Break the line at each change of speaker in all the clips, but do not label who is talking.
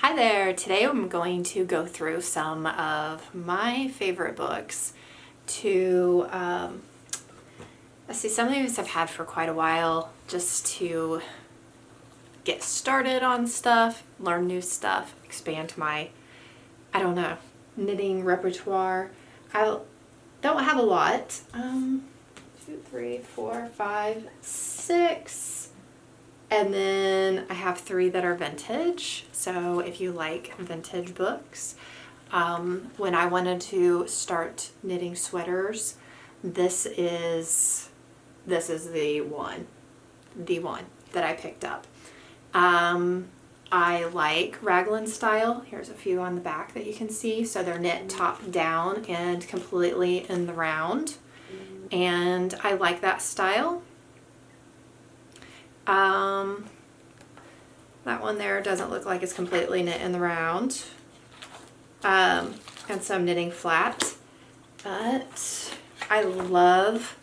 Hi there! Today I'm going to go through some of my favorite books to, let's see, some of these I've had for quite a while just to get started on stuff, learn new stuff, expand my, knitting repertoire. I don't have a lot. 2, 3, 4, 5, 6. And then I have 3 that are vintage. So if you like vintage books, when I wanted to start knitting sweaters, this is the one that I picked up. I like raglan style. Here's a few on the back that you can see. So they're knit top down and completely in the round. And I like that style. That one there doesn't look like it's completely knit in the round. And so I'm knitting flat. But I love,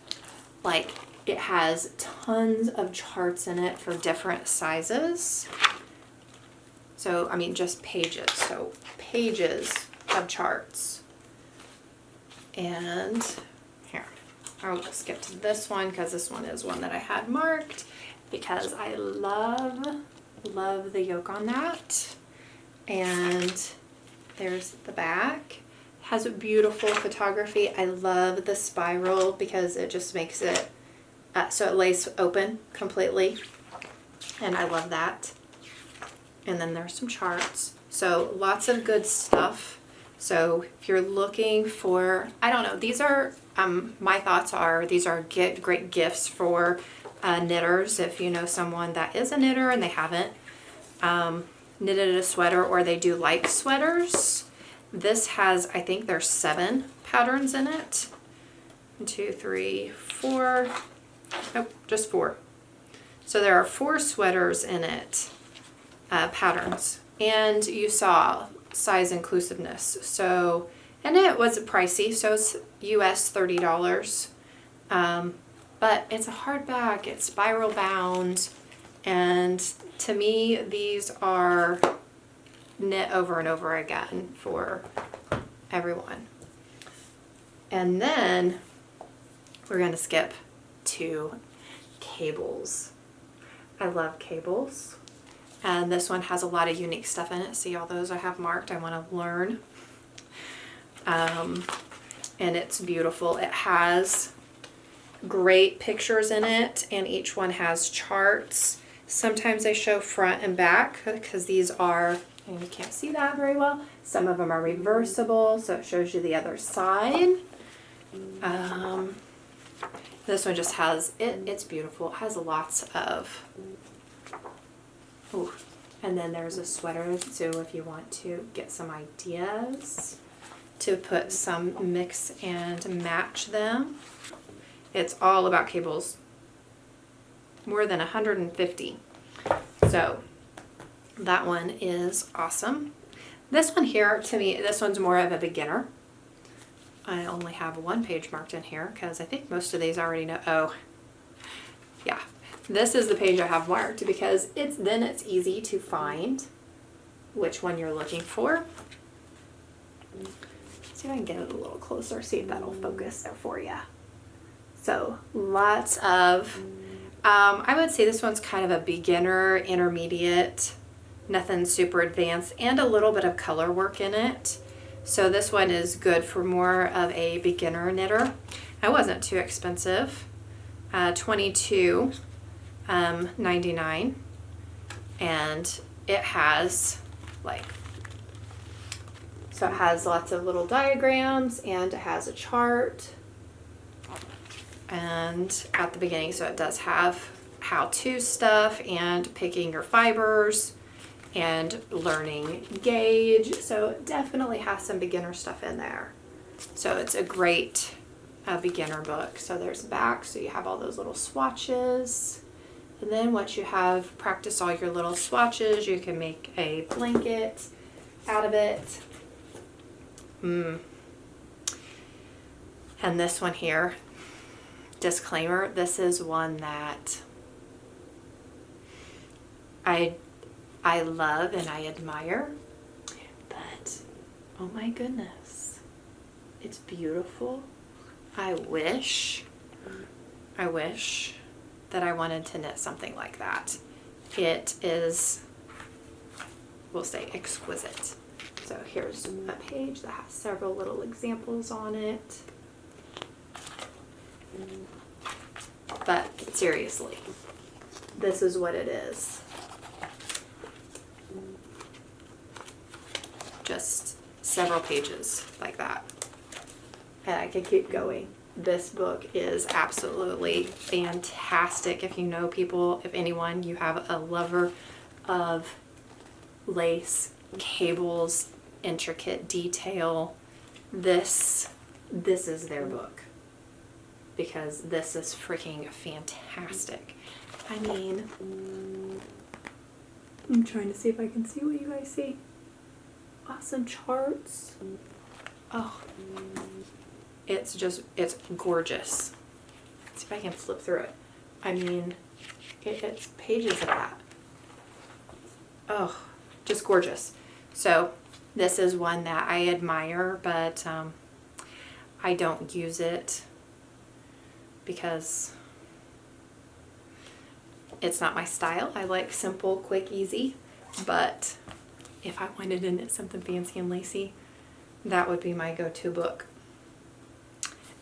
like, it has tons of charts in it for different sizes. So, I mean, just pages. So, pages of charts. And here, I'll just skip to this one because this one is one that I had marked because I love the yoke on that. And there's the back. It has a beautiful photography. I love the spiral because it just makes it so it lays open completely, and I love that. And then there's some charts. So lots of good stuff. So if you're looking for, these are, my thoughts are, these are great gifts for knitters. If you know someone that is a knitter and they haven't knitted a sweater, or they do like sweaters, this has, I think there's 7 patterns in it. 1, 2, 3, 4. Nope, just 4. So there are 4 sweaters in it, patterns. And you saw size inclusiveness. So, and it was pricey, so it's US $30. But it's a hardback, it's spiral bound, and to me these are knit over and over again for everyone. And then we're going to skip to cables. I love cables. And this one has a lot of unique stuff in it. See all those I have marked? I want to learn. And it's beautiful. It has great pictures in it, and each one has charts. Sometimes they show front and back because these are, and you can't see that very well, some of them are reversible, so it shows you the other side. This one just has, it's beautiful. It has lots of, and then there's a sweater, so if you want to get some ideas to put some mix and match them. It's all about cables. More than 150. So that one is awesome. This one here, to me, this one's more of a beginner. I only have 1 page marked in here because I think most of these I already know. Oh, yeah. This is the page I have marked because it's easy to find which one you're looking for. Let's see if I can get it a little closer, see if that'll focus there for you. So lots of, I would say this one's kind of a beginner, intermediate, nothing super advanced, and a little bit of color work in it. So this one is good for more of a beginner knitter. It wasn't too expensive, $22.99, and it has so it has lots of little diagrams, and it has a chart. And at the beginning, so it does have how-to stuff and picking your fibers and learning gauge. So it definitely has some beginner stuff in there. So it's a great beginner book. So there's back, so you have all those little swatches. And then once you have practiced all your little swatches, you can make a blanket out of it. And this one here, disclaimer, this is one that I I love and I admire, but oh my goodness, it's beautiful. I wish that I wanted to knit something like that. It is, we'll say, exquisite. So here's a page that has several little examples on it. But seriously, this is what it is. Just several pages like that. And I could keep going. This book is absolutely fantastic. If you know people, if anyone, you have a lover of lace, cables, intricate detail, this is their book. Because this is freaking fantastic. I mean, I'm trying to see if I can see what you guys see. Awesome charts. Oh, it's gorgeous. Let's see if I can flip through it. I mean, it's pages of that. Oh, just gorgeous. So this is one that I admire, but I don't use it because it's not my style. I like simple, quick, easy, but if I wanted to knit something fancy and lacy, that would be my go-to book.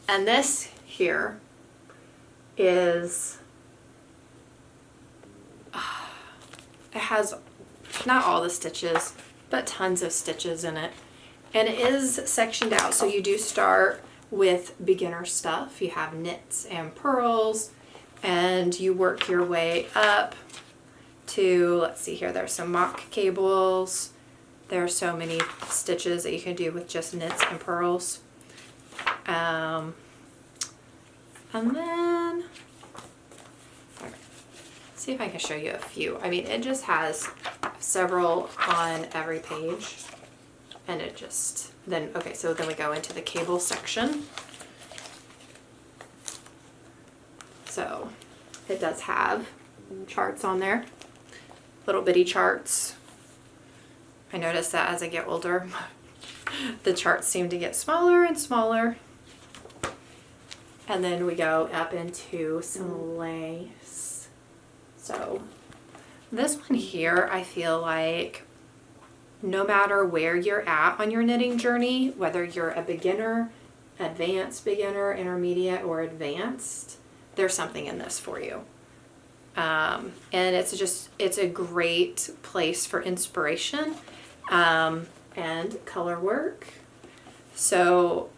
And this here is, it has not all the stitches, but tons of stitches in it. And it is sectioned out, so you do start with beginner stuff. You have knits and purls, and you work your way up to, let's see here, there's some mock cables. There are so many stitches that you can do with just knits and purls. And then, see if I can show you a few. I mean, it just has several on every page. And it just, okay, so then we go into the cable section. So it does have charts on there, little bitty charts. I notice that as I get older, the charts seem to get smaller and smaller. And then we go up into some lace. So this one here, I feel like no matter where you're at on your knitting journey, whether you're a beginner, advanced beginner, intermediate, or advanced, there's something in this for you. And it's a great place for inspiration and color work. So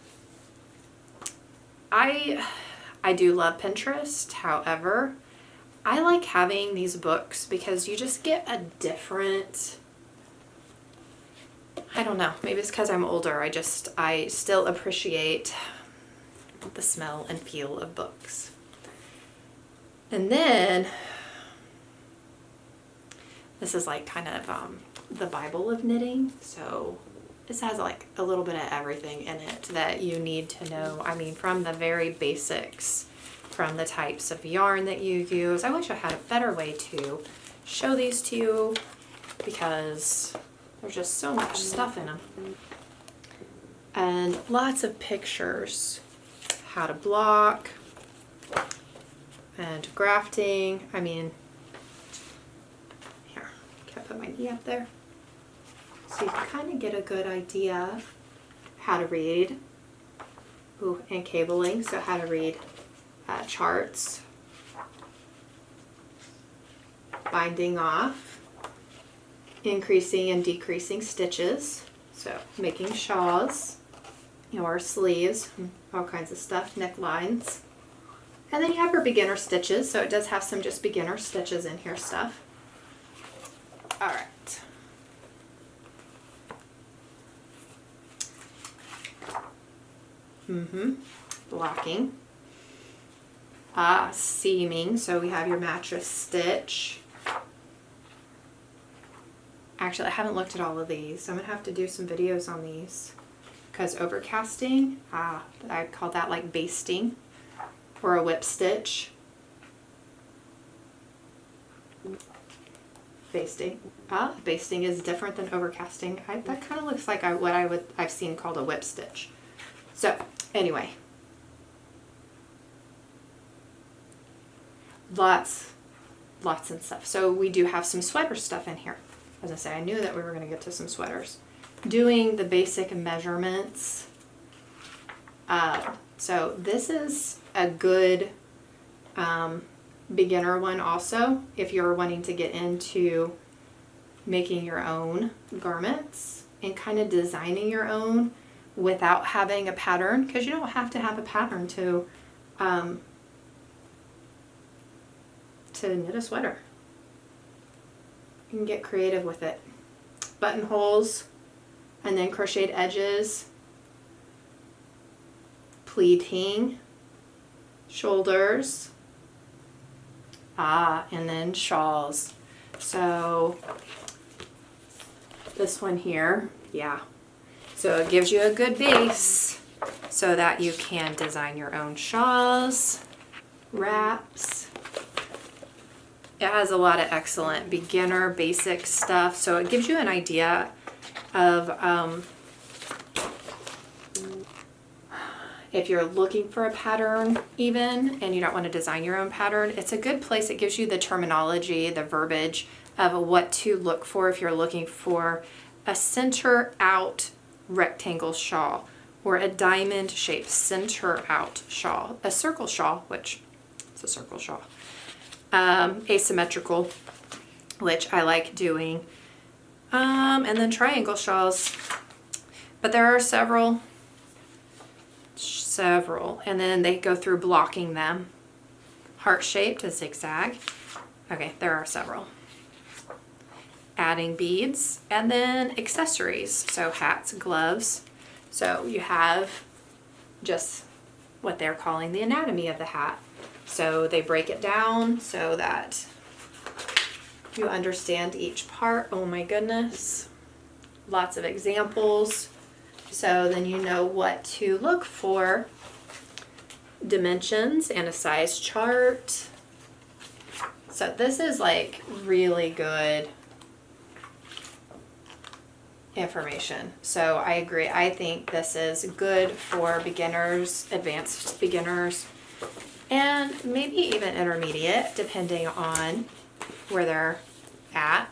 I do love Pinterest. However, I like having these books because you just get a different, I don't know, maybe it's because I'm older. I still appreciate the smell and feel of books. And then this is like kind of the Bible of knitting. So this has like a little bit of everything in it that you need to know. I mean, from the very basics, from the types of yarn that you use. I wish I had a better way to show these to you because there's just so much stuff in them. And lots of pictures, how to block and grafting. I mean, here, can I put my knee up there? So you can kind of get a good idea how to read. Ooh, and cabling, so how to read charts. Binding off. Increasing and decreasing stitches. So making shawls or sleeves, all kinds of stuff, necklines. And then you have your beginner stitches. So it does have some just beginner stitches in here stuff. All right. Blocking. Seaming. So we have your mattress stitch. Actually, I haven't looked at all of these. I'm going to have to do some videos on these. Because overcasting, I call that like basting. Or a whip stitch. Basting. Basting is different than overcasting. That kind of looks like I've seen called a whip stitch. So anyway, lots and stuff. So we do have some sweater stuff in here. As I say, I knew that we were going to get to some sweaters. Doing the basic measurements. So this is a good beginner one also, if you're wanting to get into making your own garments and kind of designing your own without having a pattern, because you don't have to have a pattern to knit a sweater. You can get creative with it. Buttonholes and then crocheted edges, pleating, shoulders, and then shawls. So this one here, yeah. So it gives you a good base so that you can design your own shawls, wraps. It has a lot of excellent beginner basic stuff. So it gives you an idea of if you're looking for a pattern even and you don't want to design your own pattern, it's a good place. It gives you the terminology, the verbiage of what to look for if you're looking for a center out rectangle shawl or a diamond shaped center out shawl, a circle shawl, which it's a circle shawl, asymmetrical, which I like doing, and then triangle shawls, but there are several, and then they go through blocking them. Heart-shaped, a zigzag. Okay, there are several. Adding beads, and then accessories, so hats, gloves. So you have just what they're calling the anatomy of the hat. So they break it down so that you understand each part. Oh my goodness. Lots of examples. So then you know what to look for. Dimensions and a size chart. So this is like really good information. So I agree. I think this is good for beginners, advanced beginners, and maybe even intermediate, depending on where they're at.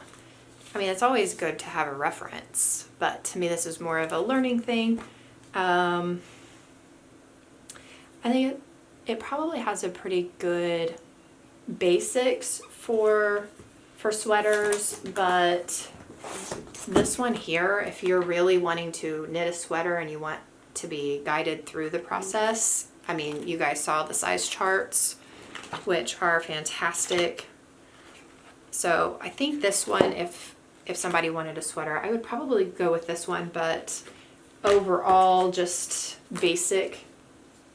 I mean, it's always good to have a reference, but to me this is more of a learning thing. I think it probably has a pretty good basics for sweaters, but this one here, if you're really wanting to knit a sweater and you want to be guided through the process, I mean, you guys saw the size charts, which are fantastic. So I think this one, if somebody wanted a sweater, I would probably go with this one, but overall, just basic,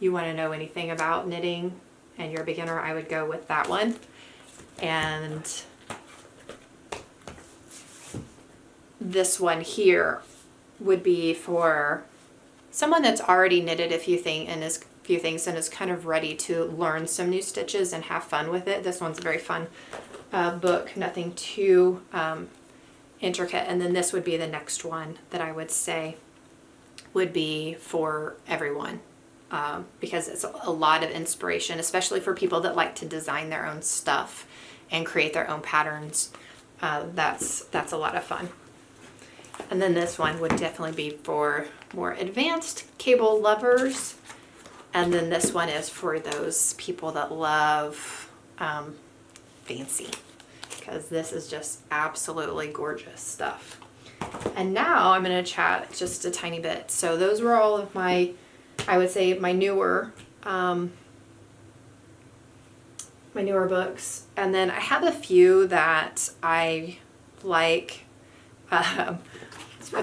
you want to know anything about knitting and you're a beginner, I would go with that one. And this one here would be for someone that's already knitted a few things and is kind of ready to learn some new stitches and have fun with it. This one's a very fun book, nothing too intricate. And then this would be the next one that I would say would be for everyone, because it's a lot of inspiration, especially for people that like to design their own stuff and create their own patterns. That's a lot of fun. And then this one would definitely be for more advanced cable lovers. And then this one is for those people that love fancy, because this is just absolutely gorgeous stuff. And now I'm going to chat just a tiny bit. So those were all of my, I would say, my newer books. And then I have a few that I like, a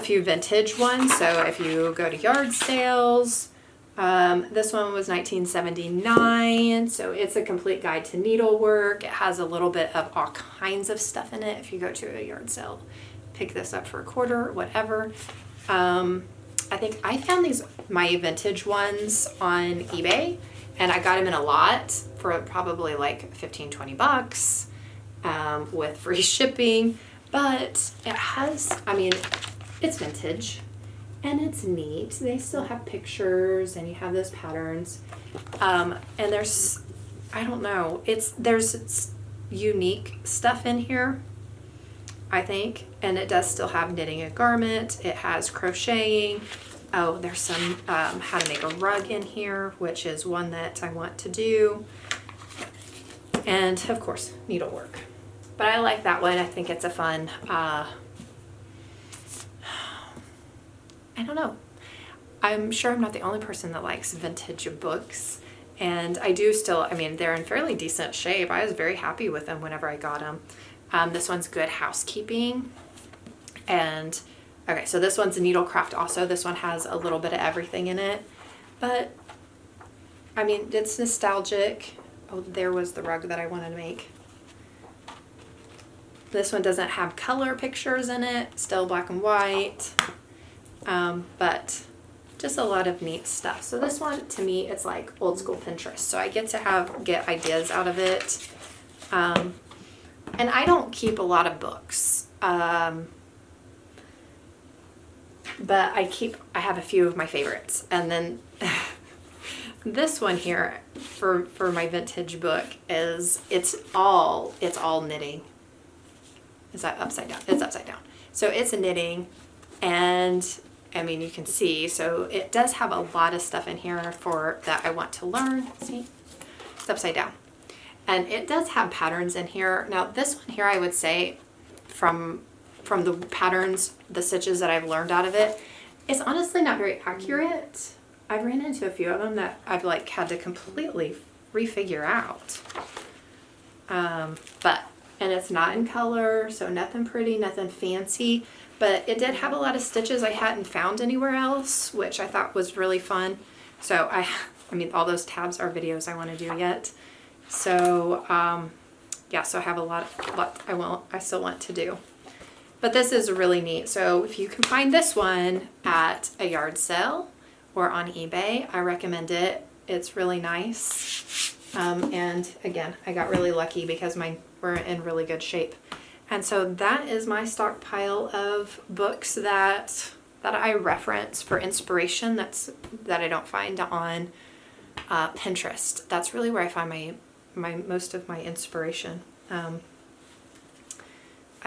few vintage ones. So if you go to yard sales, this one was 1979, so it's a complete guide to needlework. It has a little bit of all kinds of stuff in it. If you go to a yard sale, pick this up for $1, whatever. I think I found my vintage ones on eBay, and I got them in a lot for probably like $15-20 with free shipping. But it has, I mean, it's vintage and it's neat. They still have pictures and you have those patterns. And there's, I don't know, there's unique stuff in here, I think. And it does still have knitting a garment. It has crocheting. Oh, there's some how to make a rug in here, which is one that I want to do. And of course, needlework. But I like that one. I think it's a fun, I don't know. I'm sure I'm not the only person that likes vintage books. And I do still, I mean, they're in fairly decent shape. I was very happy with them whenever I got them. This one's Good Housekeeping. And, okay, so this one's a needlecraft also. This one has a little bit of everything in it. But, I mean, it's nostalgic. Oh, there was the rug that I wanted to make. This one doesn't have color pictures in it, still black and white, but just a lot of neat stuff. So this one, to me, it's like old school Pinterest. So I get to get ideas out of it. And I don't keep a lot of books, but I have a few of my favorites. And then this one here for my vintage book it's all knitting. Is that upside down? It's upside down. So it's a knitting, and I mean, you can see, so it does have a lot of stuff in here that I want to learn. See, it's upside down. And it does have patterns in here. Now this one here, I would say from the patterns, the stitches that I've learned out of it, it's honestly not very accurate. I've ran into a few of them that I've like had to completely refigure out. And it's not in color, so nothing pretty, nothing fancy, but it did have a lot of stitches I hadn't found anywhere else, which I thought was really fun. So I mean, all those tabs are videos I want to do yet. So, yeah, so I have a lot I still want to do. But this is really neat. So if you can find this one at a yard sale or on eBay, I recommend it. It's really nice. And again, I got really lucky because mine were in really good shape. And so that is my stockpile of books that I reference for inspiration that I don't find on Pinterest. That's really where I find my most of my inspiration. I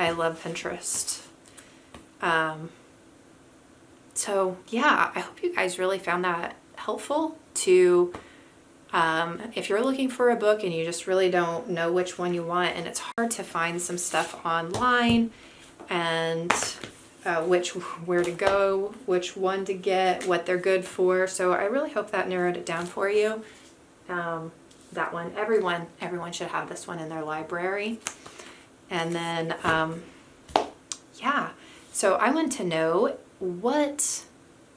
love Pinterest. So yeah, I hope you guys really found that helpful to if you're looking for a book and you just really don't know which one you want, and it's hard to find some stuff online and where to go, which one to get, what they're good for. So I really hope that narrowed it down for you. That one, everyone should have this one in their library. And then, yeah, so I want to know, what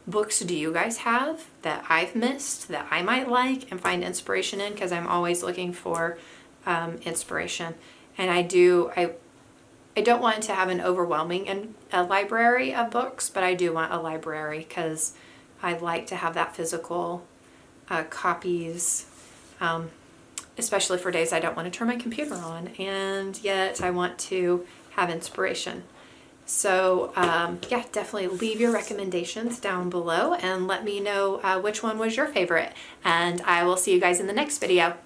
books do you guys have that I've missed that I might like and find inspiration in? Because I'm always looking for inspiration. And I don't want to have an overwhelming library of books, but I do want a library because I like to have that physical copies, especially for days I don't want to turn my computer on, and yet I want to have inspiration. So yeah, definitely leave your recommendations down below and let me know which one was your favorite. And I will see you guys in the next video.